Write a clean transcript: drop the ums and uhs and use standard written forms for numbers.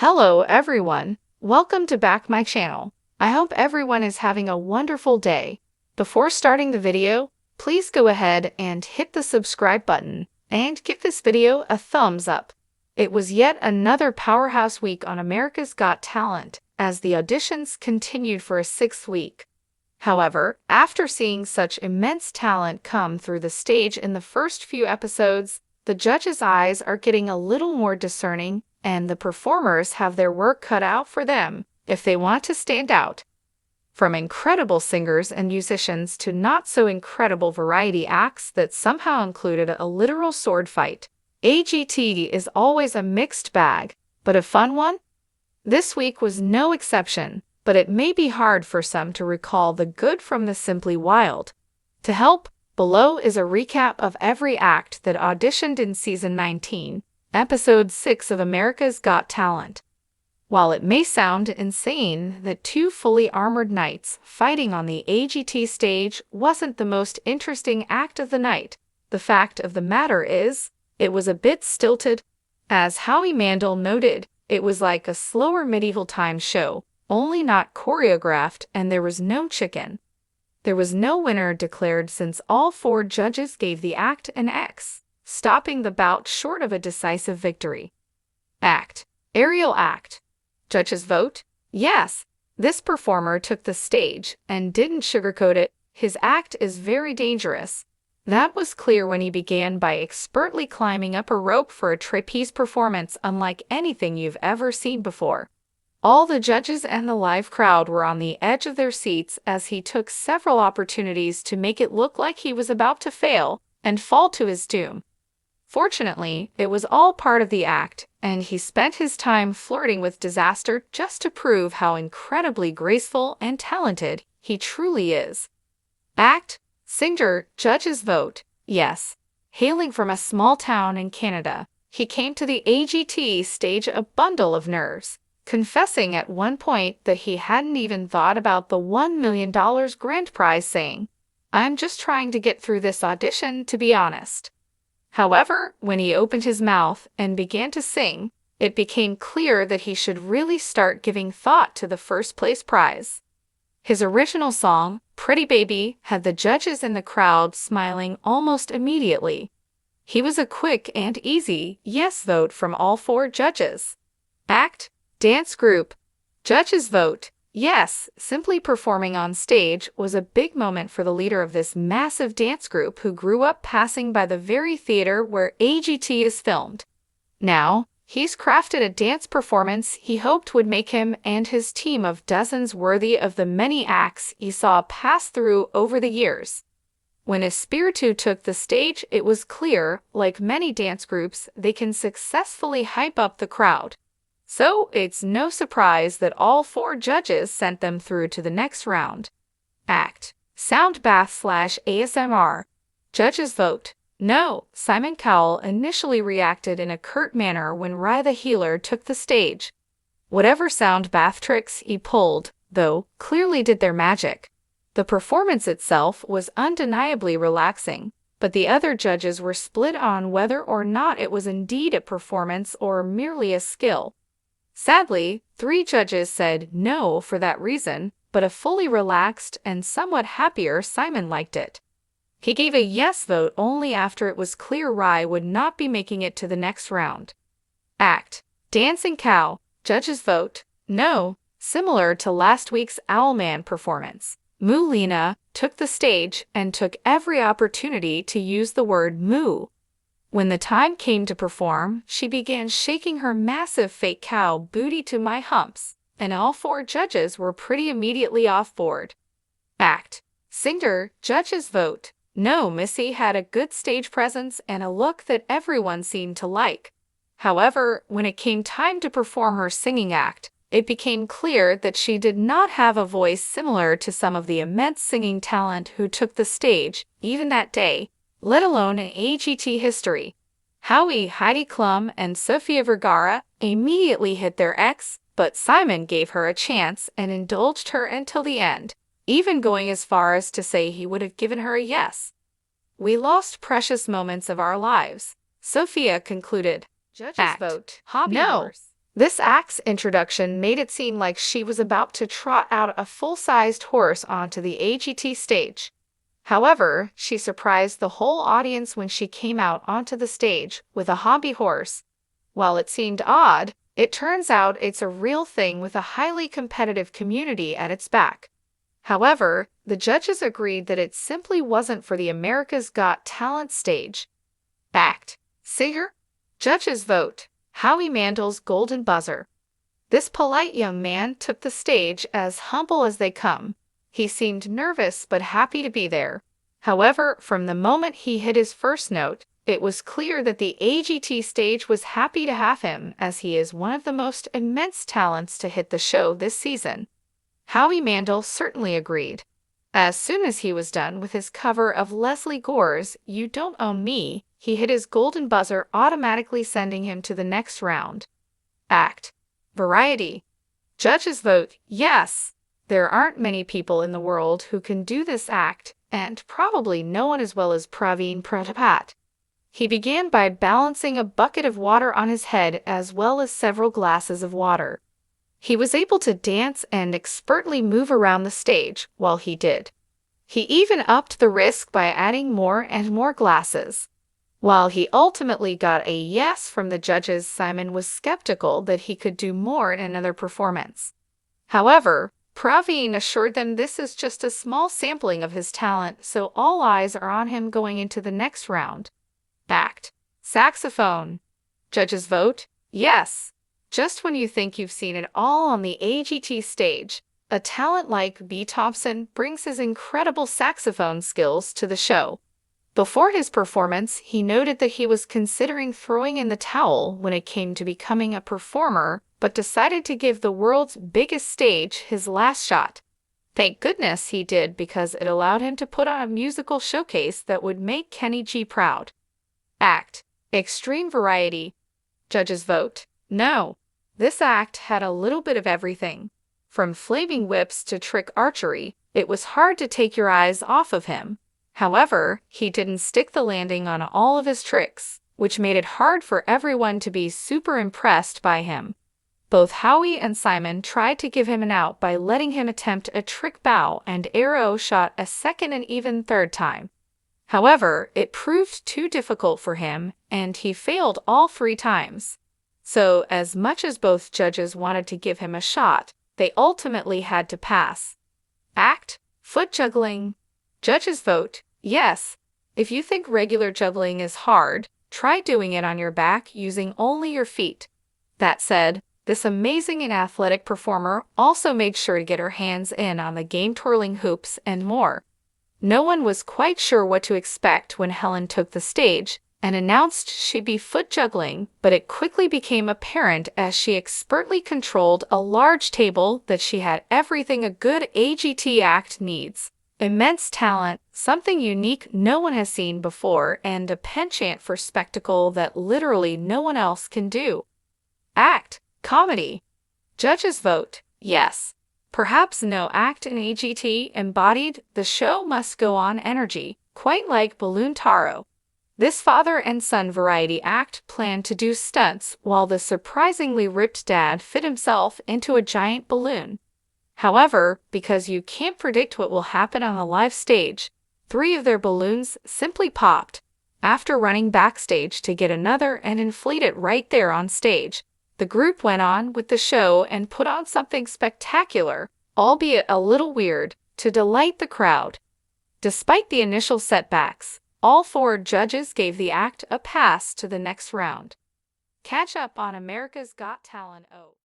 Hello everyone, welcome to back my channel. I hope everyone is having a wonderful day. Before starting the video, please go ahead and hit the subscribe button and give this video a thumbs up. It was yet another powerhouse week on America's Got Talent as the auditions continued for a sixth week. However, after seeing such immense talent come through the stage in the first few episodes, the judges' eyes are getting a little more discerning, and the performers have their work cut out for them if they want to stand out. From incredible singers and musicians to not-so-incredible variety acts that somehow included a literal sword fight, AGT is always a mixed bag, but a fun one. This week was no exception, but it may be hard for some to recall the good from the simply wild. To help, below is a recap of every act that auditioned in Season 19, Episode 6 of America's Got Talent. While it may sound insane that two fully armored knights fighting on the AGT stage wasn't the most interesting act of the night, the fact of the matter is, it was a bit stilted. As Howie Mandel noted, it was like a slower medieval times show, only not choreographed, and there was no chicken. There was no winner declared since all four judges gave the act an X, stopping the bout short of a decisive victory. Act. Aerial act. Judges vote? Yes. This performer took the stage and didn't sugarcoat it. His act is very dangerous. That was clear when he began by expertly climbing up a rope for a trapeze performance unlike anything you've ever seen before. All the judges and the live crowd were on the edge of their seats as he took several opportunities to make it look like he was about to fail and fall to his doom. Fortunately, it was all part of the act, and he spent his time flirting with disaster just to prove how incredibly graceful and talented he truly is. Act. Singer. Judges vote. Yes. Hailing from a small town in Canada, he came to the AGT stage a bundle of nerves, confessing at one point that he hadn't even thought about the $1 million grand prize, saying, "I'm just trying to get through this audition, to be honest." However, when he opened his mouth and began to sing, it became clear that he should really start giving thought to the first-place prize. His original song, Pretty Baby, had the judges in the crowd smiling almost immediately. He was a quick and easy yes vote from all four judges. Act. Dance group. Judges vote. Yes, simply performing on stage was a big moment for the leader of this massive dance group who grew up passing by the very theater where AGT is filmed. Now, he's crafted a dance performance he hoped would make him and his team of dozens worthy of the many acts he saw pass through over the years. When Espiritu took the stage, it was clear, like many dance groups, they can successfully hype up the crowd. So, it's no surprise that all four judges sent them through to the next round. Act. Sound bath / ASMR. Judges vote. No. Simon Cowell initially reacted in a curt manner when Rye the Healer took the stage. Whatever sound bath tricks he pulled, though, clearly did their magic. The performance itself was undeniably relaxing, but the other judges were split on whether or not it was indeed a performance or merely a skill. Sadly, 3 judges said no for that reason, but a fully relaxed and somewhat happier Simon liked it. He gave a yes vote only after it was clear Rye would not be making it to the next round. Act. Dancing Cow. Judges vote. No. Similar to last week's Owlman performance, Moo Lena took the stage and took every opportunity to use the word moo. When the time came to perform, she began shaking her massive fake cow booty to my humps, and all 4 judges were pretty immediately off board. Act. Singer. Judges vote. No. Missy had a good stage presence and a look that everyone seemed to like. However, when it came time to perform her singing act, it became clear that she did not have a voice similar to some of the immense singing talent who took the stage, even that day, let alone in AGT history. Howie, Heidi Klum, and Sofia Vergara immediately hit their X, but Simon gave her a chance and indulged her until the end, even going as far as to say he would have given her a yes. We lost precious moments of our lives, Sofia concluded. Judges Act. vote. Hobby No. horse. This act's introduction made it seem like she was about to trot out a full-sized horse onto the AGT stage. However, she surprised the whole audience when she came out onto the stage with a hobby horse. While it seemed odd, it turns out it's a real thing with a highly competitive community at its back. However, the judges agreed that it simply wasn't for the America's Got Talent stage. Act. Singer. Judges vote. Howie Mandel's Golden Buzzer. This polite young man took the stage as humble as they come. He seemed nervous but happy to be there. However, from the moment he hit his first note, it was clear that the AGT stage was happy to have him, as he is one of the most immense talents to hit the show this season. Howie Mandel certainly agreed. As soon as he was done with his cover of Leslie Gore's You Don't Own Me, he hit his golden buzzer, automatically sending him to the next round. Act. Variety. Judges vote yes. There aren't many people in the world who can do this act, and probably no one as well as Praveen Pratapat. He began by balancing a bucket of water on his head as well as several glasses of water. He was able to dance and expertly move around the stage while he did. He even upped the risk by adding more and more glasses. While he ultimately got a yes from the judges, Simon was skeptical that he could do more in another performance. However, Praveen assured them this is just a small sampling of his talent, so all eyes are on him going into the next round. Act. Saxophone. Judges vote yes. Just when you think you've seen it all on the AGT stage, a talent like B. Thompson brings his incredible saxophone skills to the show. Before his performance, he noted that he was considering throwing in the towel when it came to becoming a performer, but decided to give the world's biggest stage his last shot. Thank goodness he did, because it allowed him to put on a musical showcase that would make Kenny G proud. Act. Extreme variety. Judges vote no. This act had a little bit of everything. From flaming whips to trick archery, it was hard to take your eyes off of him. However, he didn't stick the landing on all of his tricks, which made it hard for everyone to be super impressed by him. Both Howie and Simon tried to give him an out by letting him attempt a trick bow and arrow shot a second and even third time. However, it proved too difficult for him, and he failed all 3 times. So, as much as both judges wanted to give him a shot, they ultimately had to pass. Act. Foot juggling. Judges vote yes. If you think regular juggling is hard, try doing it on your back using only your feet. That said, this amazing and athletic performer also made sure to get her hands in on the game, twirling hoops and more. No one was quite sure what to expect when Helen took the stage and announced she'd be foot juggling, but it quickly became apparent as she expertly controlled a large table that she had everything a good AGT act needs. Immense talent, something unique no one has seen before, and a penchant for spectacle that literally no one else can do. Act. Comedy. Judges vote yes. Perhaps no act in AGT embodied the show must go on energy, quite like Balloon Taro. This father and son variety act planned to do stunts while the surprisingly ripped dad fit himself into a giant balloon. However, because you can't predict what will happen on the live stage, 3 of their balloons simply popped. After running backstage to get another and inflate it right there on stage, the group went on with the show and put on something spectacular, albeit a little weird, to delight the crowd. Despite the initial setbacks, all 4 judges gave the act a pass to the next round. Catch up on America's Got Talent.